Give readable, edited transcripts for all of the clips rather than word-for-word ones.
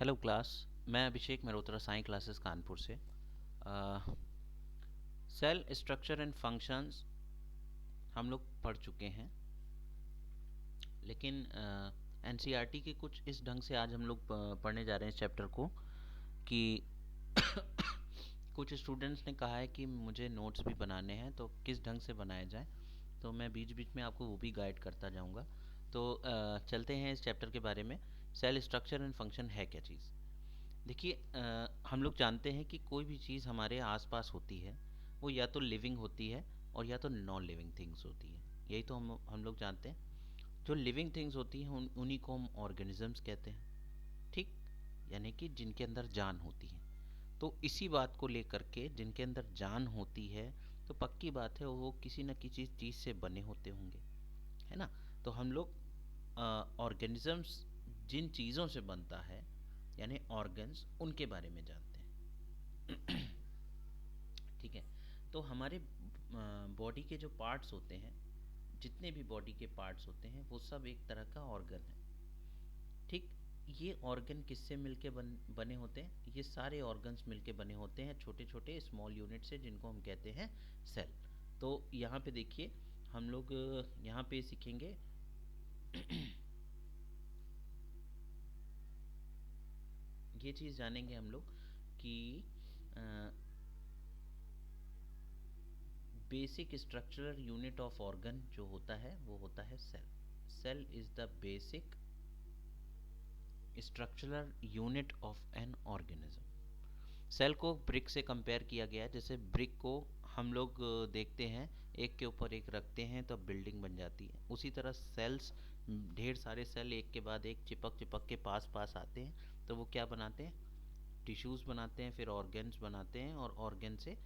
Hello class. मैं Abhishek Malhotra, Sai classes Kanpur से। Cell structure and functions हम लोग पढ़ चुके हैं, लेकिन एनसीईआरटी के कुछ इस ढंग से आज हम लोग पढ़ने जा रहे हैं इस चैप्टर को कि कुछ स्टूडेंट्स ने कहा है कि मुझे नोट्स भी बनाने हैं, तो किस ढंग से बनाया जाए। तो मैं बीच बीच में आपको वो भी गाइड करता जाऊंगा। तो चलते हैं इस चैप्टर के बारे में। सेल स्ट्रक्चर एंड फंक्शन है क्या चीज़। देखिए, हम लोग जानते हैं कि कोई भी चीज़ हमारे आसपास होती है वो या तो लिविंग होती है और या तो नॉन लिविंग थिंग्स होती है। यही तो हम लोग जानते हैं। जो लिविंग थिंग्स होती हैं उन्हीं को हम ऑर्गेनिजम्स कहते हैं। ठीक, यानी कि जिनके अंदर जान होती है। तो इसी बात को लेकर के, जिनके अंदर जान होती है, तो पक्की बात है वो किसी न किसी चीज़ से बने होते होंगे, है ना। तो हम लोग ऑर्गेनिजम्स जिन चीज़ों से बनता है, यानी ऑर्गन्स, उनके बारे में जानते हैं। ठीक है। तो हमारे बॉडी के जो पार्ट्स होते हैं, जितने भी बॉडी के पार्ट्स होते हैं, वो सब एक तरह का ऑर्गन है। ठीक। ये ऑर्गन किससे मिलके बने होते हैं? ये सारे ऑर्गन्स मिलके बने होते हैं छोटे छोटे स्मॉल यूनिट से, जिनको हम कहते हैं सेल। तो यहाँ पे देखिए, हम लोग यहाँ पे सीखेंगे। ये चीज़ जानेंगे हम लोग कि basic structural unit of organ जो होता है वो होता है cell. Cell is the basic structural unit of an organism. Cell को ब्रिक से कंपेयर किया गया है। जैसे ब्रिक को हम लोग देखते हैं, एक के ऊपर एक रखते हैं तो बिल्डिंग बन जाती है। उसी तरह सेल्स, ढेर सारे सेल एक के बाद एक चिपक चिपक के पास पास आते हैं, तो वो क्या बनाते हैं? टिश्यूज़ बनाते हैं, फिर ऑर्गन्स बनाते हैं, और ऑर्गन से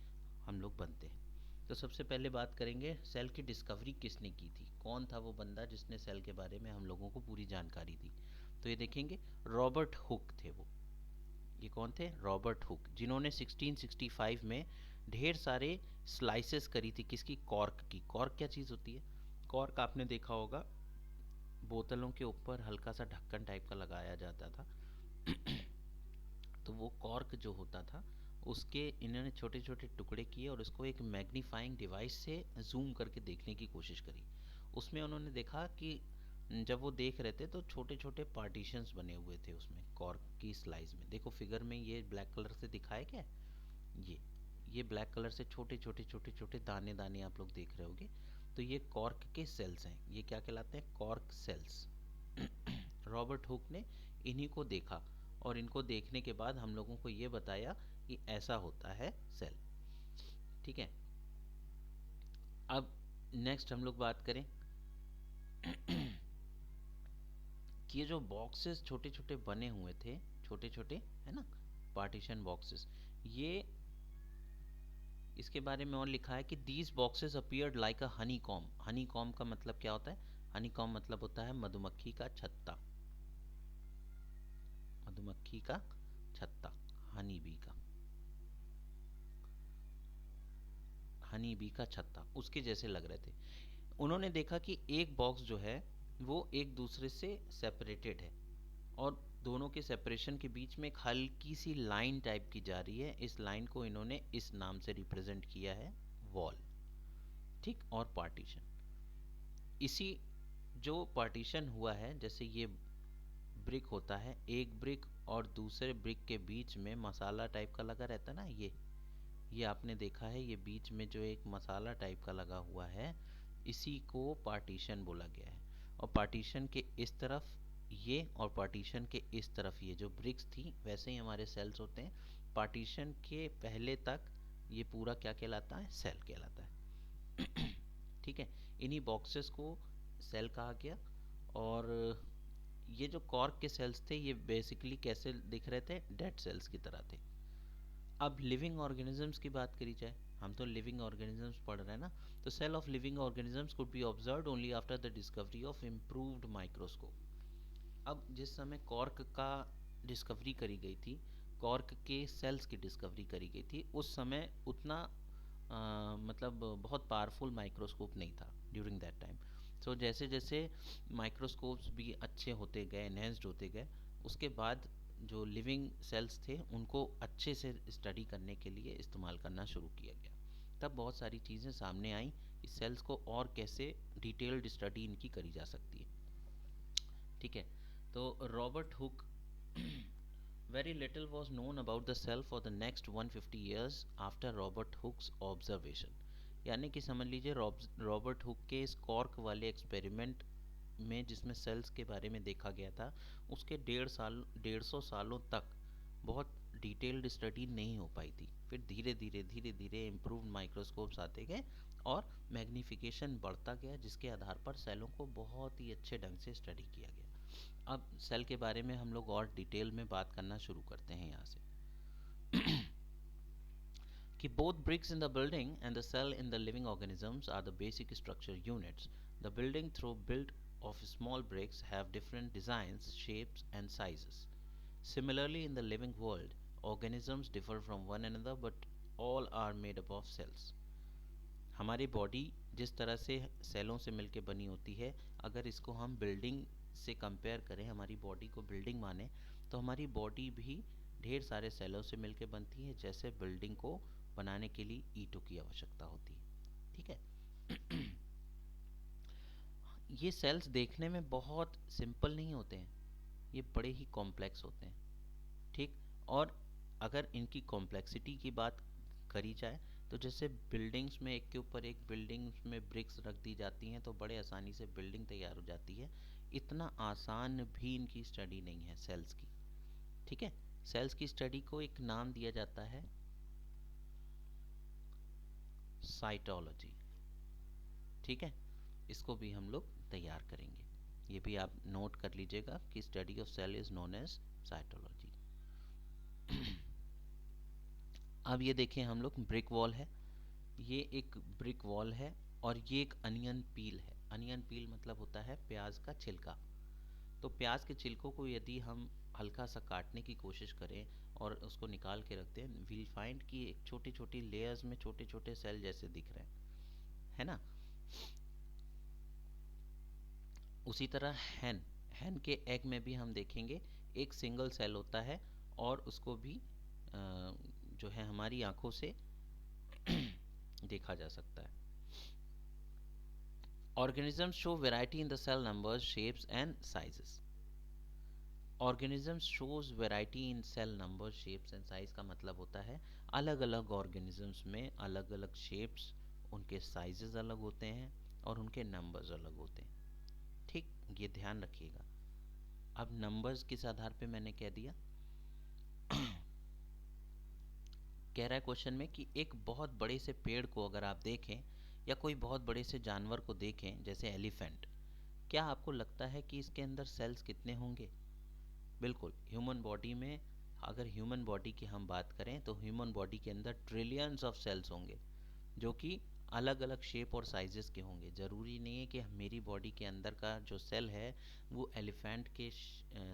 हम लोग बनते हैं। तो सबसे पहले बात करेंगे, सेल की डिस्कवरी किसने की थी? कौन था वो बंदा जिसने सेल के बारे में हम लोगों को पूरी जानकारी दी? तो ये देखेंगे, रॉबर्ट हुक थे वो। ये कौन थे? रॉबर्ट हुक, जिन्होंने 1665 में ढेर सारे स्लाइसेस करी थी। किसकी? कॉर्क की। कॉर्क क्या चीज़ होती है? कॉर्क आपने देखा होगा, बोतलों के ऊपर हल्का सा ढक्कन टाइप का लगाया जाता था। तो वो कॉर्क जो होता था, उसके इन्होंने छोटे छोटे टुकड़े किए और उसको एक मैग्नीफाइंग डिवाइस से जूम करके देखने की कोशिश करी। उसमें उन्होंने देखा कि जब वो देख रहे थे तो छोटे छोटे पार्टीशंस बने हुए थे उसमें, कॉर्क की स्लाइस में। देखो फिगर में, ये ब्लैक कलर से दिखाया क्या है? ये ब्लैक कलर से छोटे छोटे छोटे छोटे दाने दाने आप लोग देख रहे होगे। तो ये कॉर्क के सेल्स हैं। ये क्या कहलाते हैं? Cork sales. रॉबर्ट हुक ने इन्हीं को देखा, और इनको देखने के बाद हम लोगों को ये बताया कि ऐसा होता है सेल। ठीक है। अब नेक्स्ट हम लोग बात करें कि ये जो बॉक्सेस छोटे छोटे बने हुए थे, छोटे छोटे, है ना, पार्टीशन बॉक्सेस, ये इसके बारे में और लिखा है कि these boxes appeared like a Honey com. Honey com का मतलब क्या होता है? हनी कॉम मतलब होता है मधुमक्खी का छत्ता। मधुमक्खी का छत्ता, हनी बी का, हनी बी का छत्ता, उसके जैसे लग रहे थे। उन्होंने देखा कि एक बॉक्स जो है वो एक दूसरे से सेपरेटेड है, और दोनों के सेपरेशन के बीच में एक हल्की सी लाइन टाइप की जा रही है। इस लाइन को इन्होंने इस नाम से रिप्रेजेंट किया है, वॉल। ठीक, और पार्टीशन। इसी जो पार्टीशन हुआ है, जैसे ये ब्रिक होता है, एक ब्रिक और दूसरे ब्रिक के बीच में मसाला टाइप का लगा रहता है ना, ये आपने देखा है, ये बीच में जो एक मसाला टाइप का लगा हुआ है, इसी को पार्टीशन बोला गया है। और पार्टीशन के इस तरफ ये, और पार्टीशन के इस तरफ ये जो ब्रिक्स थी, वैसे ही हमारे सेल्स होते हैं। पार्टीशन के पहले तक ये पूरा क्या कहलाता है? सेल कहलाता है। ठीक है। इन्हीं बॉक्सेस को सेल कहा गया। और ये जो कॉर्क के सेल्स थे, ये बेसिकली कैसे दिख रहे थे? डेड सेल्स की तरह थे। अब लिविंग ऑर्गेनिजम्स की बात करी जाए, हम तो लिविंग ऑर्गेनिजम्स पढ़ रहे हैं ना। तो cell of living organisms could be observed only after the discovery of improved microscope. अब जिस समय कॉर्क का डिस्कवरी करी गई थी, कॉर्क के सेल्स की डिस्कवरी करी गई थी, उस समय उतना मतलब बहुत पावरफुल माइक्रोस्कोप नहीं था ड्यूरिंग दैट टाइम। सो जैसे जैसे माइक्रोस्कोप्स भी अच्छे होते गए, एनहेंस्ड होते गए, उसके बाद जो लिविंग सेल्स थे उनको अच्छे से स्टडी करने के लिए इस्तेमाल करना शुरू किया गया। तब बहुत सारी चीज़ें सामने आई कि सेल्स को और कैसे डिटेल्ड स्टडी इनकी करी जा सकती है। ठीक है, तो Robert Hooke very little was known about the cell for the next 150 years after Robert Hooke's observation। यानी कि समझ लीजिए रॉबर्ट हुक के इस कॉर्क वाले एक्सपेरिमेंट में जिसमें सेल्स के बारे में देखा गया था, उसके 150 सालों तक बहुत डिटेल्ड स्टडी नहीं हो पाई थी। फिर धीरे धीरे इम्प्रूव्ड माइक्रोस्कोप्स आते गए और मैग्नीफिकेशन बढ़ता गया, जिसके आधार पर सेलों को बहुत ही अच्छे ढंग से स्टडी किया गया। अब सेल के बारे में हम लोग और डिटेल में बात करना शुरू करते हैं यहाँ से कि both bricks in the building and the cell in the living organisms are the basic structure units. The building though built of small bricks have different designs, shapes and sizes. Similarly, in the living world, organisms differ from one another but all are made up of cells. हमारी body जिस तरह से सेलों से मिलकर बनी होती है, अगर इसको हम बिल्डिंग से कंपेयर करें, हमारी बॉडी को बिल्डिंग माने, तो हमारी बॉडी भी ढेर सारे सेलों से मिलकर बनती है, जैसे बिल्डिंग को बनाने के लिए ईंटों की आवश्यकता होती है। ठीक है ये सेल्स देखने में बहुत सिंपल नहीं होते हैं, ये बड़े ही कॉम्प्लेक्स होते हैं। ठीक, और अगर इनकी कॉम्प्लेक्सिटी की बात करी जाए तो जैसे बिल्डिंग्स में एक के ऊपर एक बिल्डिंग्स में ब्रिक्स रख दी जाती हैं तो बड़े आसानी से बिल्डिंग तैयार हो जाती है। इतना आसान भी इनकी स्टडी नहीं है सेल्स की। ठीक है, सेल्स की स्टडी को एक नाम दिया जाता है साइटोलॉजी। ठीक है, इसको भी हम लोग तैयार करेंगे, ये भी आप नोट कर लीजिएगा कि study of cell is known as cytology. अब ये देखें हम लोग, ब्रिक वॉल है, ये एक ब्रिक वॉल है और ये एक अनियन पील है। अनियन पील मतलब होता है प्याज का छिलका। तो प्याज के छिलकों को यदि हम हल्का सा काटने की कोशिश करें और उसको निकाल के रखते हैं, विल फाइंड कि छोटी छोटी लेयर्स में छोटे छोटे सेल जैसे दिख रहे हैं, है ना। उसी तरह हैन के एग में भी हम देखेंगे एक सिंगल सेल होता है और उसको भी जो है हमारी आंखों से देखा जा सकता है। Organisms show variety in the cell numbers, shapes and sizes. Organisms shows variety in cell numbers, shapes and size का मतलब होता है अलग अलग organisms में अलग अलग shapes, उनके sizes अलग होते हैं और उनके numbers अलग होते हैं। ठीक, ये ध्यान रखिएगा। अब numbers किस आधार पे मैंने कह दिया कह रहा है क्वेश्चन में कि एक बहुत बड़े से पेड़ को अगर आप देखें या कोई बहुत बड़े से जानवर को देखें जैसे एलिफेंट, क्या आपको लगता है कि इसके अंदर सेल्स कितने होंगे? बिल्कुल, ह्यूमन बॉडी में अगर ह्यूमन बॉडी की हम बात करें तो ह्यूमन बॉडी के अंदर ट्रिलियंस ऑफ सेल्स होंगे, जो कि अलग अलग शेप और साइजेस के होंगे। ज़रूरी नहीं है कि मेरी बॉडी के अंदर का जो सेल है वो एलिफेंट के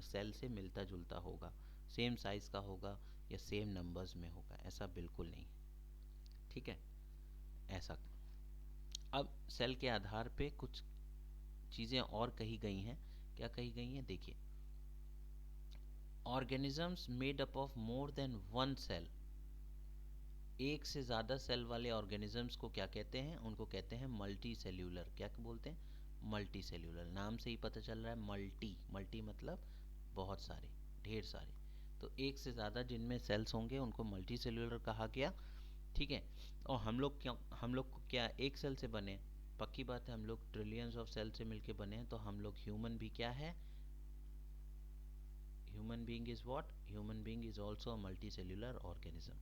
सेल से मिलता जुलता होगा, सेम साइज़ का होगा या सेम नंबर्स में होगा, ऐसा बिल्कुल नहीं। ठीक है, ऐसा। अब सेल के आधार पे कुछ चीज़ें और कही गई हैं। क्या कही गई हैं, देखिए। Organisms made up of more than one cell, एक से ज़्यादा सेल वाले ऑर्गेनिजम्स को क्या कहते हैं? उनको कहते हैं मल्टी सेल्यूलर। क्या बोलते हैं? Multi cellular. नाम से ही पता चल रहा है मल्टी, मल्टी मतलब बहुत सारे, ढेर सारे। तो एक से ज़्यादा जिनमें सेल्स होंगे उनको मल्टी सेल्यूलर कहा गया। ठीक है, और हम लोग को क्या एक सेल से बने? पक्की बात है, हम लोग ट्रिलियंस ऑफ सेल से मिलके बने हैं। तो हम लोग ह्यूमन भी क्या है? Human being is what? Human being is also a multi cellular organism.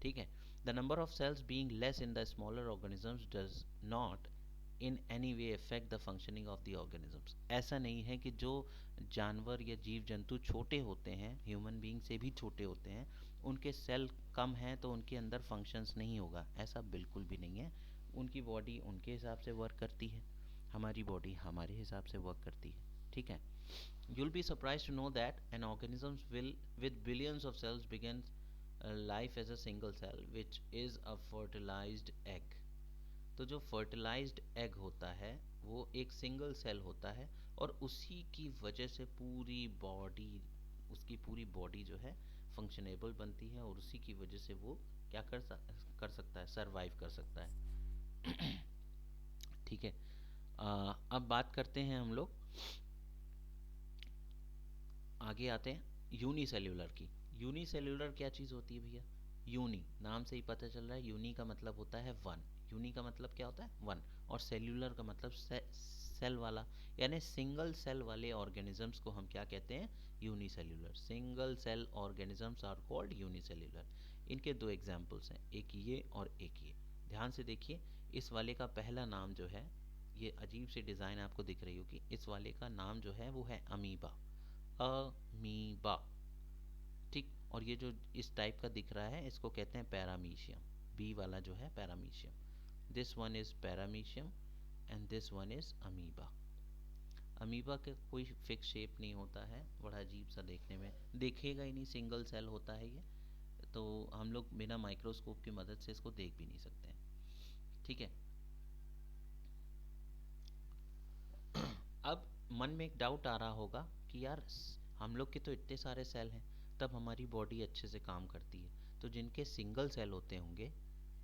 ठीक है, the number of sales being less in the smaller organisms does not in any way affect the functioning of the organisms. ऐसा नहीं है कि जो जानवर या जीव जंतु छोटे होते हैं, ह्यूमन बीइंग से भी छोटे होते हैं, उनके सेल कम हैं तो उनके अंदर फंक्शंस नहीं होगा, ऐसा बिल्कुल भी नहीं है। उनकी बॉडी उनके हिसाब से वर्क करती है, हमारी बॉडी हमारे हिसाब से वर्क करती है। ठीक है, you'll be surprised to know that an organism will with billions of cells begins life as a single cell which is a fertilized egg। तो जो फर्टिलाइज्ड एग होता है वो एक सिंगल सेल होता है और उसी की वजह से पूरी बॉडी उसकी पूरी बॉडी जो है फंक्शनेबल बनती है और उसी की वजह से वो क्या कर सकता है, सरवाइव कर सकता है। ठीक है। अब बात करते हैं हम लोग, आगे आते हैं यूनिसेल्यूलर की। यूनिसेल्यूलर क्या चीज़ होती है भैया? यूनी, नाम से ही पता चल रहा है, यूनी का मतलब होता है वन। यूनी का मतलब क्या होता है? वन। और सेल्यूलर का मतलब सेल वाला, यानी सिंगल सेल वाले ऑर्गेनिजम्स को हम क्या कहते हैं? Unicellular. Single cell organisms are called unicellular. इनके दो एग्जाम्पल्स हैं, एक ये और एक ये। ध्यान से देखिए, इस वाले का पहला नाम जो है, ये अजीब सी डिज़ाइन आपको दिख रही होगी, इस वाले का नाम जो है वो है अमीबा। अमीबा। ठीक। और ये जो इस टाइप का दिख रहा है इसको कहते हैं पैरामीशियम। बी वाला जो है paramecium. This one is paramecium and this one is amoeba. Amoeba का कोई फिक्स शेप नहीं होता है, बड़ा अजीब सा देखने में देखेगा ही नहीं, सिंगल सेल होता है ये, तो हम लोग बिना माइक्रोस्कोप की मदद से इसको देख भी नहीं सकते हैं। ठीक है। अब मन में एक डाउट आ रहा होगा कि यार हम लोग के तो इतने सारे सेल हैं, तब हमारी बॉडी अच्छे से काम करती है, तो जिनके सिंगल सेल होते होंगे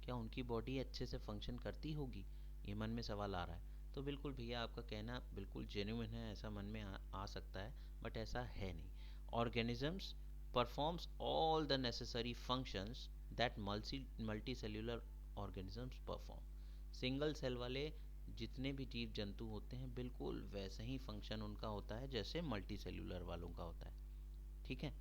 क्या उनकी बॉडी अच्छे से फंक्शन करती होगी? ये मन में सवाल आ रहा है। तो बिल्कुल भैया, आपका कहना बिल्कुल जेन्युइन है, ऐसा मन में आ सकता है, बट ऐसा है नहीं। Organisms performs all the necessary functions that multi cellular organisms perform. Single cell वाले जितने भी जीव जंतु होते हैं बिल्कुल वैसा ही फंक्शन उनका होता है जैसे मल्टी सेल्यूलर वालों का होता है। ठीक है।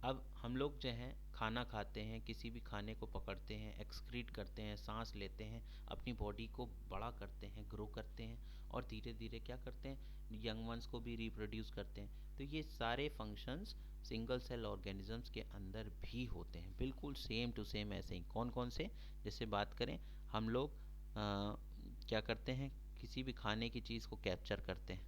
अब हम लोग जो हैं खाना खाते हैं, किसी भी खाने को पकड़ते हैं, एक्सक्रीट करते हैं, सांस लेते हैं, अपनी बॉडी को बड़ा करते हैं, ग्रो करते हैं, और धीरे धीरे क्या करते हैं, यंग वंस को भी रिप्रोड्यूस करते हैं। तो ये सारे फंक्शंस सिंगल सेल ऑर्गेनिजम्स के अंदर भी होते हैं, बिल्कुल सेम टू सेम ऐसे ही। कौन कौन से? जैसे बात करें हम लोग क्या करते हैं, किसी भी खाने की चीज़ को कैप्चर करते हैं।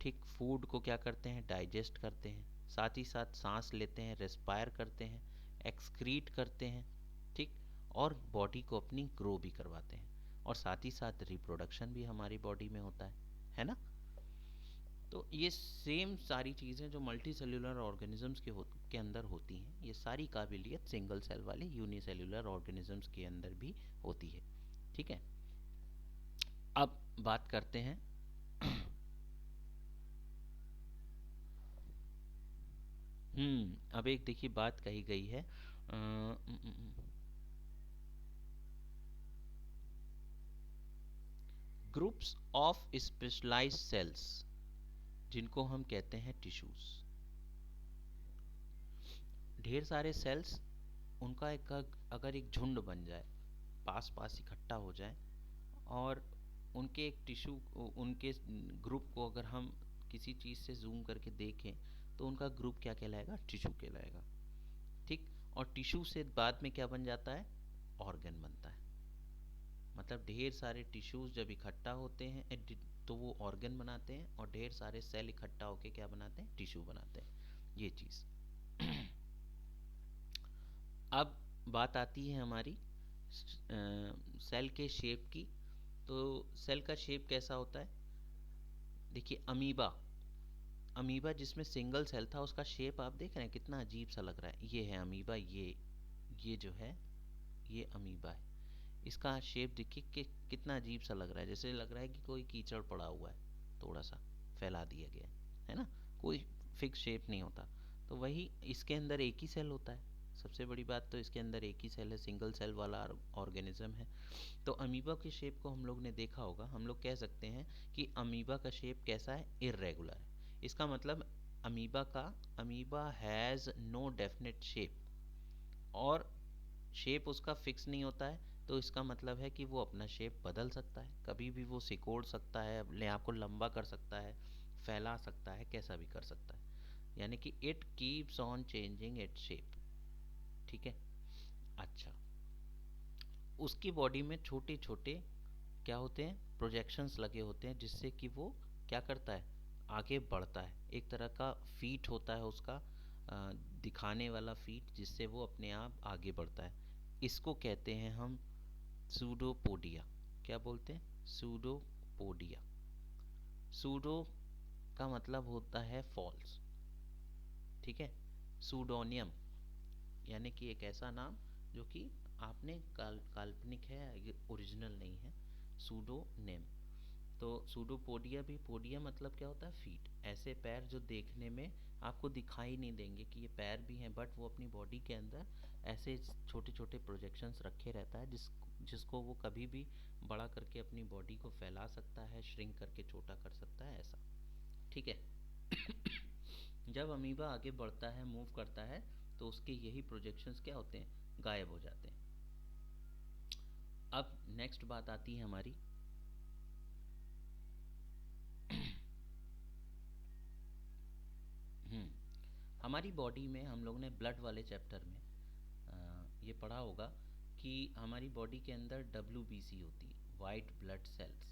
ठीक। फूड को क्या करते हैं? डाइजेस्ट करते हैं। साथ ही साथ सांस लेते हैं, रेस्पायर करते हैं, एक्सक्रीट करते हैं। ठीक। और बॉडी को अपनी ग्रो भी करवाते हैं, और साथ ही साथ रिप्रोडक्शन भी हमारी बॉडी में होता है ना? तो ये सेम सारी चीज़ें जो मल्टी सेल्यूलर ऑर्गेनिजम्स के अंदर होती हैं, ये सारी काबिलियत सिंगल सेल वाले यूनिसेल्यूलर ऑर्गेनिजम्स के अंदर भी होती है। ठीक है। अब बात करते हैं अब एक देखिए बात कही गई है, ग्रुप्स ऑफ स्पेशलाइज्ड सेल्स, जिनको हम कहते हैं टिश्यूज। ढेर सारे सेल्स, उनका एक अगर एक झुंड बन जाए, पास पास इकट्ठा हो जाए, और उनके एक टिश्यू, उनके ग्रुप को अगर हम किसी चीज़ से जूम करके देखें तो उनका ग्रुप क्या कहलाएगा? टिश्यू कहलाएगा। ठीक। और टिश्यू से बाद में क्या बन जाता है? ऑर्गन बनता है। मतलब ढेर सारे टिश्यूज जब इकट्ठा होते हैं तो वो ऑर्गन बनाते हैं, और ढेर सारे सेल इकट्ठा होके क्या बनाते हैं? टिश्यू बनाते हैं। ये चीज़। अब बात आती है हमारी सेल के शेप की। तो सेल का शेप कैसा होता है? देखिए अमीबा, अमीबा जिसमें सिंगल सेल था उसका शेप आप देख रहे हैं कितना अजीब सा लग रहा है। ये है अमीबा, ये जो है ये अमीबा है। इसका शेप देखिए कि कितना अजीब सा लग रहा है, जैसे लग रहा है कि कोई कीचड़ पड़ा हुआ है, थोड़ा सा फैला दिया गया है ना? कोई फिक्स शेप नहीं होता। तो वही इसके अंदर एक ही सेल होता है। सबसे बड़ी बात तो इसके अंदर एक ही सेल है, सिंगल सेल वाला ऑर्गेनिज्म है। तो अमीबा के शेप को हम लोग ने देखा होगा, हम लोग कह सकते हैं कि अमीबा का शेप कैसा है? इर्रेगुलर है। इसका मतलब amoeba has no definite shape, और शेप उसका फिक्स नहीं होता है। तो इसका मतलब है कि वो अपना शेप बदल सकता है, कभी भी वो सिकोड़ सकता है, अपने आप को लंबा कर सकता है, फैला सकता है, कैसा भी कर सकता है। यानी कि it keeps on changing its shape. ठीक है। अच्छा, उसकी बॉडी में छोटे छोटे क्या होते हैं? प्रोजेक्शंस लगे होते हैं, जिससे कि वो क्या करता है? आगे बढ़ता है। एक तरह का फीट होता है उसका, दिखाने वाला फीट, जिससे वो अपने आप आगे बढ़ता है। इसको कहते हैं हम सूडोपोडिया। क्या बोलते हैं? सूडोपोडिया। सूडो का मतलब होता है फॉल्स, ठीक है। सूडोनियम यानी कि एक ऐसा नाम जो कि आपने काल्पनिक है, ओरिजिनल नहीं है, सूडोनेम। तो सूडोपोडिया भी, पोडिया मतलब क्या होता है, फीट, ऐसे पैर जो देखने में आपको दिखाई नहीं देंगे कि ये पैर भी हैं, बट वो अपनी बॉडी के अंदर ऐसे छोटे छोटे प्रोजेक्शंस रखे रहता है जिसको वो कभी भी बड़ा करके अपनी बॉडी को फैला सकता है, श्रिंक करके छोटा कर सकता है, ऐसा, ठीक है। जब अमीबा आगे बढ़ता है, मूव करता है, तो उसके यही प्रोजेक्शंस क्या होते हैं, गायब हो जाते हैं। अब नेक्स्ट बात आती है हमारी हमारी बॉडी में, हम लोग ने ब्लड वाले चैप्टर में ये पढ़ा होगा कि हमारी बॉडी के अंदर WBC होती है, वाइट ब्लड सेल्स,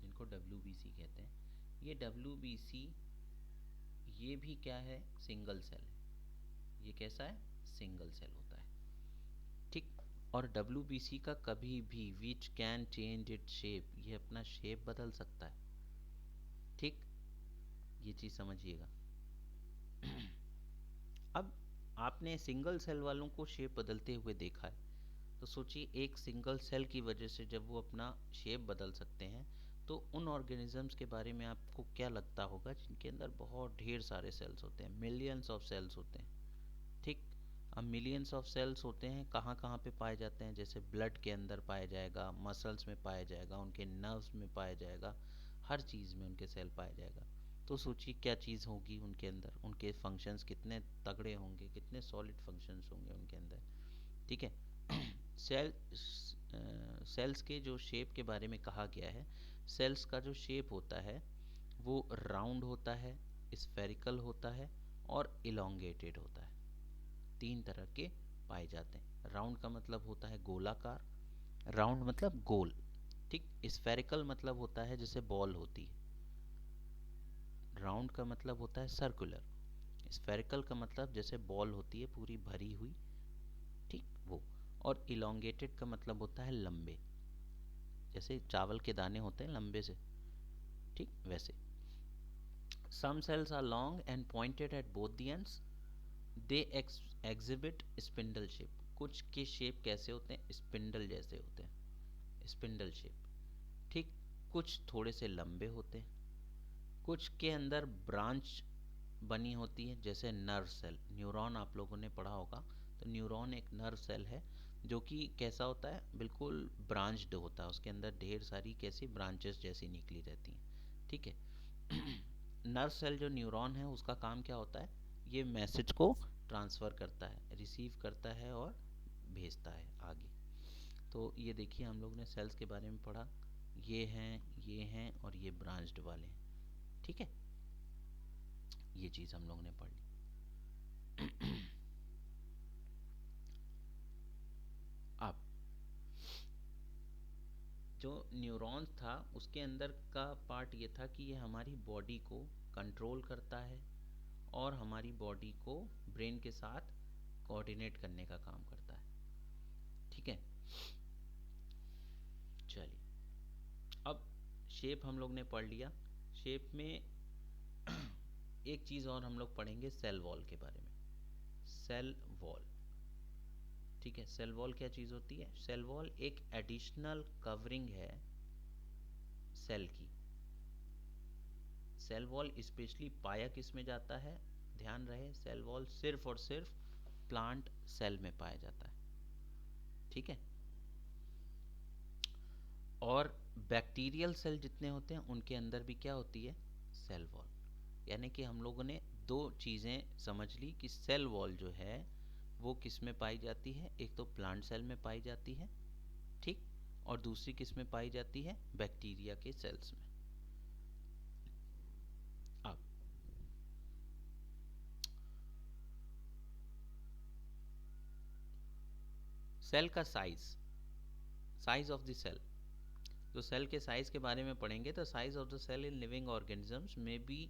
जिनको WBC कहते हैं। ये WBC ये भी क्या है, सिंगल सेल है। ये कैसा है, सिंगल सेल होता है, ठीक। और WBC का कभी भी, which can change it shape, ये अपना शेप बदल सकता है, ठीक। ये चीज़ समझिएगा। अब आपने सिंगल सेल वालों को शेप बदलते हुए देखा है, तो सोचिए एक सिंगल सेल की वजह से जब वो अपना शेप बदल सकते हैं, तो उन ऑर्गेनिजम्स के बारे में आपको क्या लगता होगा जिनके अंदर बहुत ढेर सारे सेल्स होते हैं, मिलियंस ऑफ सेल्स होते हैं, ठीक। अब मिलियंस ऑफ सेल्स होते हैं, कहाँ कहाँ पे पाए जाते हैं, जैसे ब्लड के अंदर पाया जाएगा, मसल्स में पाया जाएगा, उनके नर्व्स में पाया जाएगा, हर चीज़ में उनके सेल पाया जाएगा। तो सोचिए क्या चीज़ होगी उनके अंदर, उनके फंक्शंस कितने तगड़े होंगे, कितने सॉलिड फंक्शंस होंगे उनके अंदर, ठीक है। सेल सेल्स के जो शेप के बारे में कहा गया है, सेल्स का जो शेप होता है वो राउंड होता है, स्फेरिकल होता है और इलोंगेटेड होता है। तीन तरह के पाए जाते हैं। राउंड का मतलब होता है गोलाकार, राउंड मतलब गोल, ठीक। स्फेरिकल मतलब होता है जैसे बॉल होती है, राउंड का मतलब होता है सर्कुलर, स्फेरिकल का मतलब जैसे बॉल होती है पूरी भरी हुई, ठीक वो। और इलोंगेटेड का मतलब होता है लंबे, जैसे चावल के दाने होते हैं लंबे से, ठीक वैसे। Some cells are long and pointed at both the ends, they exhibit spindle shape. कुछ के शेप कैसे होते हैं, स्पिंडल जैसे होते हैं, स्पिंडल शेप, ठीक। कुछ थोड़े से लंबे होते हैं, कुछ के अंदर ब्रांच बनी होती है, जैसे नर्व सेल, न्यूरॉन आप लोगों ने पढ़ा होगा, तो न्यूरॉन एक नर्व सेल है जो कि कैसा होता है, बिल्कुल ब्रांच्ड होता है, उसके अंदर ढेर सारी कैसी ब्रांचेस जैसी निकली रहती हैं, ठीक है। नर्व सेल जो न्यूरॉन है उसका काम क्या होता है, ये मैसेज को ट्रांसफ़र करता है, रिसीव करता है और भेजता है आगे। तो ये देखिए हम लोग ने सेल्स के बारे में पढ़ा, ये हैं और ये ब्रांच्ड वाले हैं, ठीक है। ये चीज़ हम लोग ने पढ़ ली। अब जो न्यूरॉन्स था उसके अंदर का पार्ट ये था कि ये हमारी बॉडी को कंट्रोल करता है और हमारी बॉडी को ब्रेन के साथ कोऑर्डिनेट करने का काम करता है, ठीक है। चलिए, अब शेप हम लोग ने पढ़ लिया। शेप में एक चीज़ और हम लोग पढ़ेंगे, सेल वॉल के बारे में। सेल वॉल, ठीक है। सेल वॉल क्या चीज़ होती है, सेल वॉल एक एडिशनल कवरिंग है सेल की। सेल वॉल स्पेशली पाया किस में जाता है, ध्यान रहे, सेल वॉल सिर्फ और सिर्फ प्लांट सेल में पाया जाता है, ठीक है। और बैक्टीरियल सेल जितने होते हैं उनके अंदर भी क्या होती है, सेल वॉल। यानी कि हम लोगों ने दो चीज़ें समझ ली कि सेल वॉल जो है वो किस में पाई जाती है, एक तो प्लांट सेल में पाई जाती है, ठीक। और दूसरी किस में पाई जाती है, बैक्टीरिया के सेल्स में। अब सेल का साइज ऑफ द सेल, तो सेल के साइज के बारे में पढ़ेंगे, तो size of the cell in living organisms में be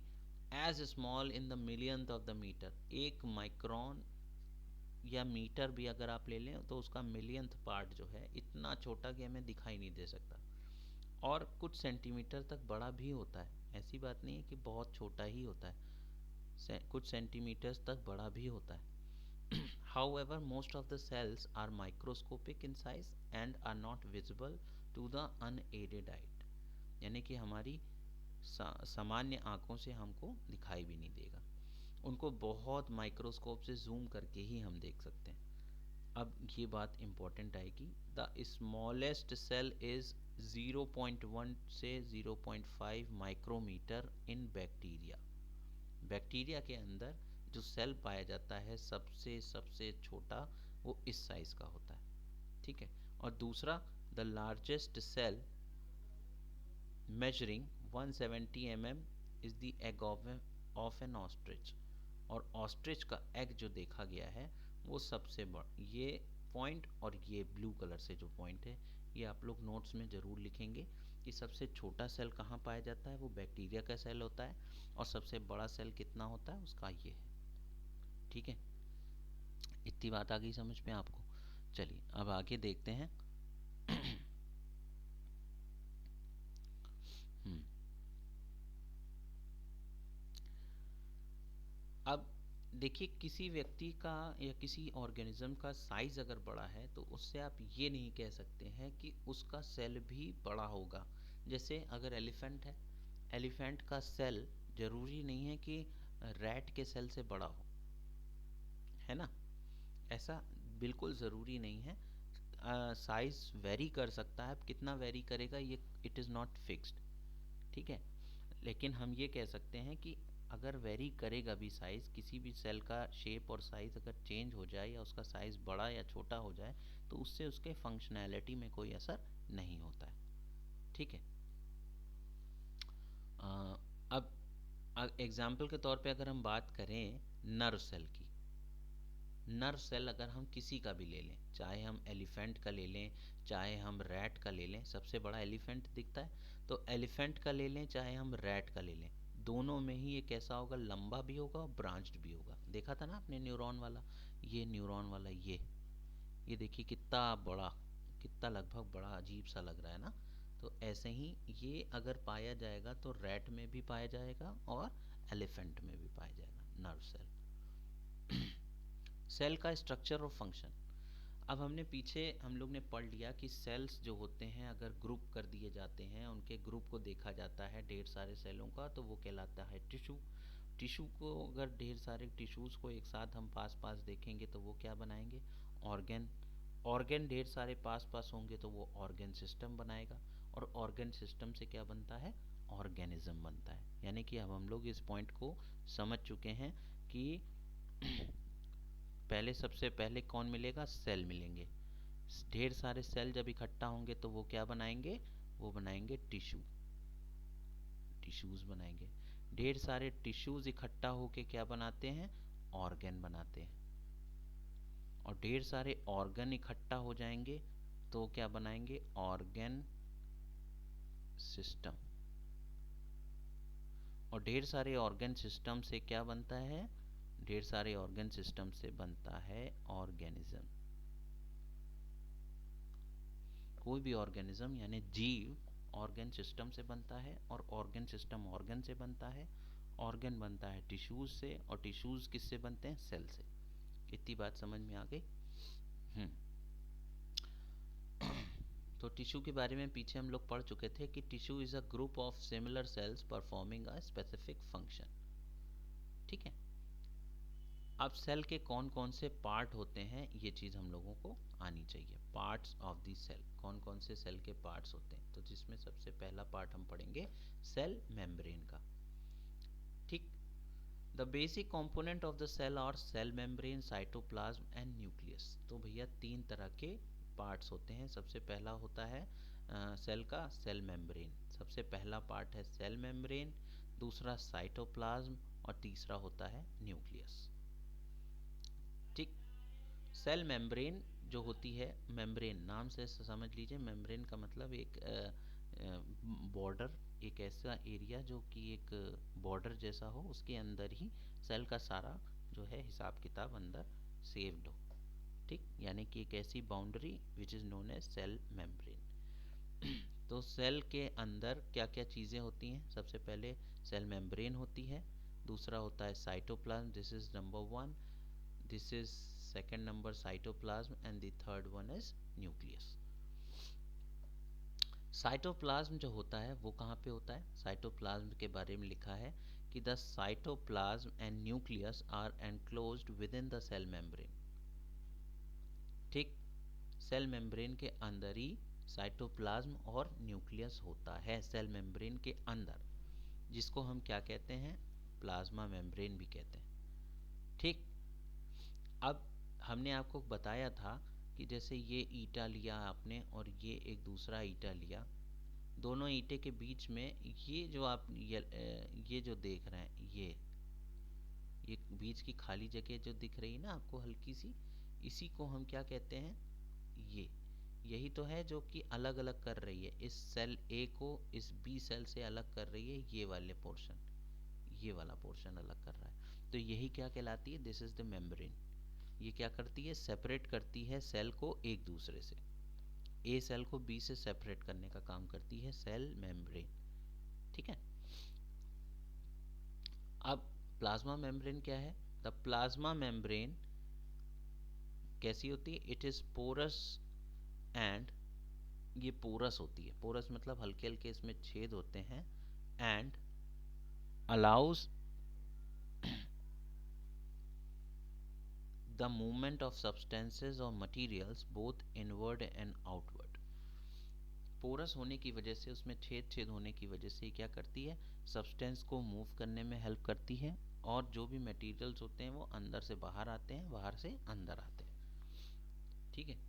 as small in the millionth of the metre. एक माइक्रोन या मीटर भी अगर आप ले लें तो उसका मिलियंथ पार्ट जो है इतना छोटा कि हमें दिखाई नहीं दे सकता, और कुछ सेंटीमीटर तक बड़ा भी होता है, ऐसी बात नहीं है कि बहुत छोटा ही होता है, कुछ सेंटीमीटर्स तक बड़ा भी होता है। However, most of the cells are microscopic in size and are not visible to the unaided eye, यानी कि हमारी सामान्य आँखों से हमको दिखाई भी नहीं देगा, उनको बहुत माइक्रोस्कोप से जूम करके ही हम देख सकते हैं। अब ये बात इम्पोर्टेंट आएगी, द स्मॉलेस्ट सेल इज़ 0.1 से 0.5 माइक्रोमीटर इन बैक्टीरिया। बैक्टीरिया के अंदर जो सेल पाया जाता है सबसे सबसे छोटा वो इस साइज़ का होता है, ठीक है। और दूसरा, the largest cell measuring 170 mm is the egg of an ostrich, और ऑस्ट्रिच का एग जो देखा गया है वो सबसे बड़ा, ये पॉइंट और ये ब्लू कलर से जो पॉइंट है ये आप लोग नोट्स में ज़रूर लिखेंगे कि सबसे छोटा सेल कहाँ पाया जाता है, वो बैक्टीरिया का सेल होता है, और सबसे बड़ा सेल कितना होता है उसका ये है, ठीक है। इतनी बात आ गई समझ में आपको। चलिए अब आगे देखते हैं। अब देखिए, किसी व्यक्ति का या किसी ऑर्गेनिज्म का साइज अगर बड़ा है तो उससे आप ये नहीं कह सकते हैं कि उसका सेल भी बड़ा होगा। जैसे अगर एलिफेंट है, एलिफेंट का सेल जरूरी नहीं है कि रैट के सेल से बड़ा हो, है ना, ऐसा बिल्कुल ज़रूरी नहीं है। साइज वेरी कर सकता है, कितना वेरी करेगा ये इट इज़ नॉट फिक्स्ड, ठीक है। लेकिन हम ये कह सकते हैं कि अगर वेरी करेगा भी साइज़, किसी भी सेल का शेप और साइज़ अगर चेंज हो जाए या उसका साइज़ बड़ा या छोटा हो जाए तो उससे उसके फंक्शनैलिटी में कोई असर नहीं होता है, ठीक है। अब एग्जाम्पल के तौर पे अगर हम बात करें नर्व सेल की, नर्व सेल अगर हम किसी का भी ले लें, चाहे हम एलिफेंट का ले लें चाहे हम रैट का ले लें, सबसे बड़ा एलिफेंट दिखता है तो एलिफेंट का ले लें चाहे हम रैट का ले लें, दोनों में ही ये कैसा होगा, लंबा भी होगा और ब्रांच्ड भी होगा। देखा था ना आपने न्यूरॉन वाला, ये न्यूरॉन वाला, ये देखिए कितना बड़ा, कितना लगभग बड़ा अजीब सा लग रहा है ना। तो ऐसे ही ये अगर पाया जाएगा तो रैट में भी पाया जाएगा और एलिफेंट में भी पाया जाएगा नर्व सेल। सेल का स्ट्रक्चर और फंक्शन, अब हमने पीछे हम लोग ने पढ़ लिया कि सेल्स जो होते हैं अगर ग्रुप कर दिए जाते हैं, उनके ग्रुप को देखा जाता है ढेर सारे सेलों का, तो वो कहलाता है टिश्यू। टिश्यू को अगर ढेर सारे टिश्यूज़ को एक साथ हम पास पास देखेंगे तो वो क्या बनाएंगे, ऑर्गन। ऑर्गन ढेर सारे पास पास होंगे तो वो ऑर्गन सिस्टम बनाएगा, और ऑर्गन सिस्टम से क्या बनता है, ऑर्गेनिज्म बनता है। यानी कि अब हम लोग इस पॉइंट को समझ चुके हैं कि पहले सबसे पहले कौन मिलेगा, सेल मिलेंगे। ढेर सारे सेल जब इकट्ठा होंगे तो वो क्या बनाएंगे, वो बनाएंगे टिश्यू, टिश्यूज बनाएंगे। ढेर सारे टिश्यूज इकट्ठा होके क्या बनाते हैं, ऑर्गन बनाते हैं। और ढेर सारे ऑर्गन इकट्ठा हो जाएंगे तो क्या बनाएंगे, ऑर्गन सिस्टम। और ढेर सारे ऑर्गन सिस्टम से क्या बनता है, ढेर सारे ऑर्गन सिस्टम से बनता है ऑर्गेनिज्म। कोई भी ऑर्गेनिज्म यानी जीव ऑर्गन सिस्टम से बनता है, और ऑर्गन सिस्टम ऑर्गन से बनता है, ऑर्गन बनता है टिश्यूज से, और टिश्यूज किससे बनते हैं, सेल से। इतनी बात समझ में आ गई। तो टिश्यू के बारे में पीछे हम लोग पढ़ चुके थे कि tissue is a group of similar sales performing a specific function, ठीक है। अब सेल के कौन कौन से पार्ट होते हैं ये चीज़ हम लोगों को आनी चाहिए। पार्ट्स ऑफ द सेल, कौन कौन से सेल के पार्ट्स होते हैं, तो जिसमें सबसे पहला पार्ट हम पढ़ेंगे सेल मेम्ब्रेन का, ठीक। The basic component of the cell और cell membrane, cytoplasm and nucleus. तो भैया तीन तरह के पार्ट्स होते हैं। सबसे पहला होता है सेल का सेल मेम्ब्रेन, सबसे पहला पार्ट है सेल मेम्ब्रेन, दूसरा साइटोप्लाज्म, और तीसरा होता है न्यूक्लियस, ठीक। सेल मेम्ब्रेन जो होती है, मेम्ब्रेन नाम से समझ लीजिए, मेम्ब्रेन का मतलब एक बॉर्डर, एक ऐसा एरिया जो कि एक बॉर्डर जैसा हो, उसके अंदर ही सेल का सारा जो है हिसाब किताब अंदर सेव्ड हो, ठीक। यानी कि एक ऐसी boundary which is known as cell membrane. तो सेल के अंदर क्या क्या चीज़ें होती हैं? सबसे पहले सेल मेम्ब्रेन होती है, दूसरा होता है cytoplasm, this is number one, this is second number cytoplasm, and the third one is nucleus. Cytoplasm जो होता है वो कहाँ पे होता है? साइटोप्लाज्म के बारे में लिखा है कि the cytoplasm and nucleus are enclosed within the cell membrane. ठीक, सेल मेम्ब्रेन के अंदर ही साइटोप्लाज्म और न्यूक्लियस होता है, सेल मेम्ब्रेन के अंदर, जिसको हम क्या कहते हैं? प्लाज्मा मेम्ब्रेन भी कहते हैं। ठीक, अब हमने आपको बताया था कि जैसे ये ईटा लिया आपने और ये एक दूसरा ईटा लिया, दोनों ईंटे के बीच में ये जो आप ये जो देख रहे हैं, ये बीच की खाली जगह जो दिख रही है ना आपको हल्की सी, इसी को हम क्या कहते हैं? ये यही तो है जो कि अलग अलग कर रही है इस सेल ए को इस बी सेल से अलग कर रही है। ये वाले पोर्शन, ये वाला पोर्शन अलग कर रहा है, तो यही क्या कहलाती है? This is the membrane. ये क्या करती है? सेपरेट करती है सेल को एक दूसरे से, ए सेल को बी से सेपरेट करने का काम करती है सेल मेम्ब्रेन। ठीक है। अब प्लाज्मा मेम्ब्रेन क्या है? द प्लाज्मा मेम्ब्रेन कैसी होती है? इट इज पोरस एंड, ये पोरस होती है, पोरस मतलब हल्के हल्के इसमें छेद होते हैं, and allows the movement of substances और materials both inward and outward. Porous होने की वजह से, उसमें छेद छेद होने की वजह से क्या करती है? सब्सटेंस को मूव करने में हेल्प करती है, और जो भी मटेरियल्स होते हैं वो अंदर से बाहर आते हैं, बाहर से अंदर आते हैं। ठीक है।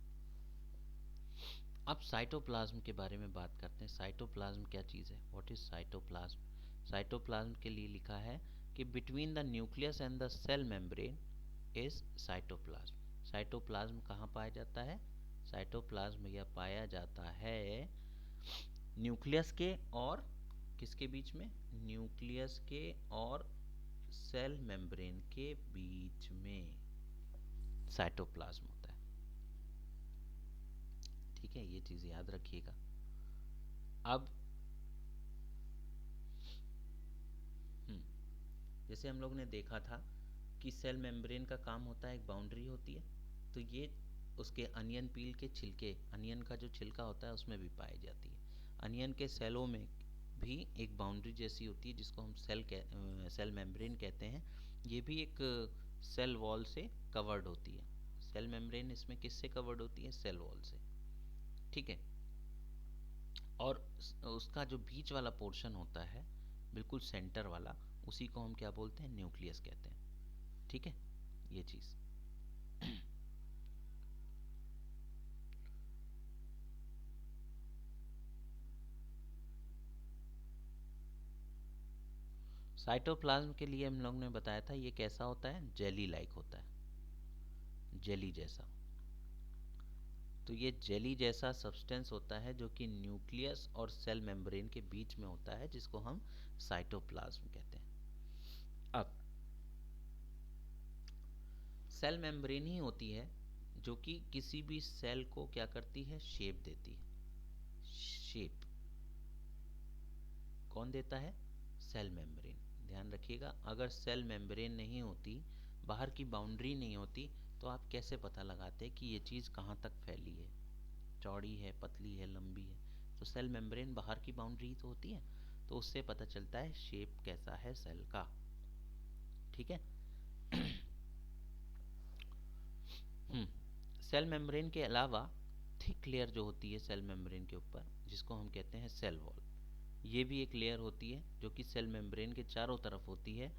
अब साइटोप्लाज्म के बारे में बात करते हैं। साइटोप्लाज्म क्या चीज़ है? What is cytoplasm? साइटोप्लाज्म के लिए लिखा है कि between the nucleus and the cell membrane is cytoplasm. Cytoplasm कहाँ पाया जाता है? साइटोप्लाज्म यह पाया जाता है न्यूक्लियस के और किसके बीच में? न्यूक्लियस के और सेल मेम्ब्रेन के बीच में साइटोप्लाज्म होता है। ठीक है, ये चीज़ याद रखिएगा। अब जैसे हम लोग ने देखा था कि सेल मेम्ब्रेन का काम होता है, एक बाउंड्री होती है, तो ये उसके अनियन पील के छिलके, अनियन का जो छिलका होता है उसमें भी पाई जाती है। अनियन के सेलों में भी एक बाउंड्री जैसी होती है जिसको हम सेल मेम्ब्रेन कहते हैं। ये भी एक सेल वॉल से कवर्ड होती है। सेल मेम्ब्रेन इसमें किससे कवर्ड होती है? सेल वॉल से। ठीक है। और उसका जो बीच वाला पोर्शन होता है, बिल्कुल सेंटर वाला, उसी को हम क्या बोलते हैं? न्यूक्लियस कहते हैं। ठीक है, ये चीज़। साइटोप्लाज्म के लिए हम लोग ने बताया था ये कैसा होता है? जेली लाइक होता है, जेली जैसा। तो ये जेली जैसा सब्सटेंस होता है जो कि न्यूक्लियस और सेल मेम्ब्रेन के बीच में होता है, जिसको हम साइटोप्लाज्म कहते हैं। अब सेल मेम्ब्रेन ही होती है जो कि किसी भी सेल को क्या करती है? शेप देती है। शेप कौन देता है? Cell membrane. ध्यान रखिएगा, अगर सेल मेम्ब्रेन नहीं होती, बाहर की बाउंड्री नहीं होती, तो आप कैसे पता लगाते कि ये चीज़ कहाँ तक फैली है, चौड़ी है, पतली है, लंबी है? तो सेल मेम्ब्रेन बाहर की बाउंड्री तो होती है, तो उससे पता चलता है शेप कैसा है सेल का। ठीक है। सेल मेम्ब्रेन के अलावा थिक लेयर जो होती है सेल मेम्ब्रेन के ऊपर, जिसको हम कहते हैं सेल वॉल, ये भी एक लेयर होती है जो कि सेल मेम्ब्रेन के चारों तरफ होती है।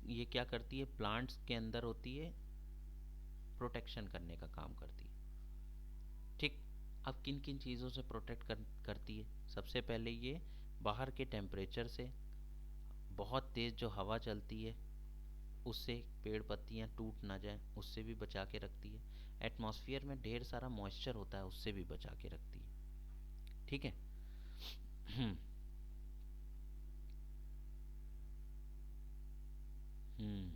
ये क्या करती है? प्लांट्स के अंदर होती है, प्रोटेक्शन करने का काम करती है। ठीक। अब किन किन चीज़ों से प्रोटेक्ट करती है? सबसे पहले ये बाहर के टेम्परेचर से, बहुत तेज़ जो हवा चलती है उससे पेड़ पत्तियां टूट ना जाएं, उससे भी बचा के रखती है। एटमॉस्फेयर में ढेर सारा मॉइस्चर होता है, उससे भी बचा के रखती है। ठीक है। हम्म हम्म